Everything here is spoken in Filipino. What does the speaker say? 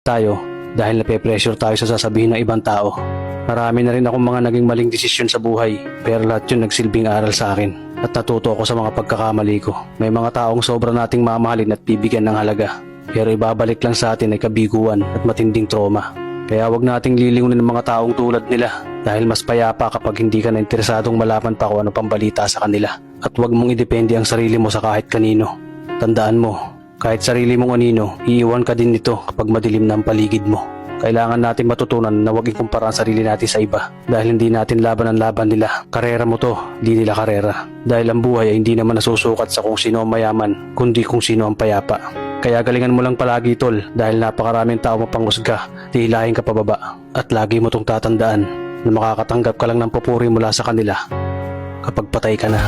tayo dahil nape-pressure tayo sa sasabihin ng ibang tao. Marami na rin akong mga naging maling desisyon sa buhay, pero lahat yun nagsilbing aral sa akin at natuto ako sa mga pagkakamali ko. May mga taong sobra nating mamahalin at bibigyan ng halaga, pero ibabalik lang sa atin ay kabiguan at matinding trauma. Kaya wag nating lilingunin ng mga taong tulad nila dahil mas payapa kapag hindi ka na interesadong malaman pa kung ano pang balita sa kanila. At wag mong idepende ang sarili mo sa kahit kanino. Tandaan mo, kahit sarili mong anino, iiwan ka din nito kapag madilim na ang paligid mo. Kailangan natin matutunan na huwag ikumpara ang sarili natin sa iba dahil hindi natin laban ang laban nila. Karera mo to, di nila karera. Dahil ang buhay ay hindi naman nasusukat sa kung sino ang mayaman, kundi kung sino ang payapa. Kaya galingan mo lang palagi tol dahil napakaraming tao mapanghusga, tihilahin ka pababa. At lagi mo tong tatandaan na makakatanggap ka lang ng papuri mula sa kanila kapag patay ka na.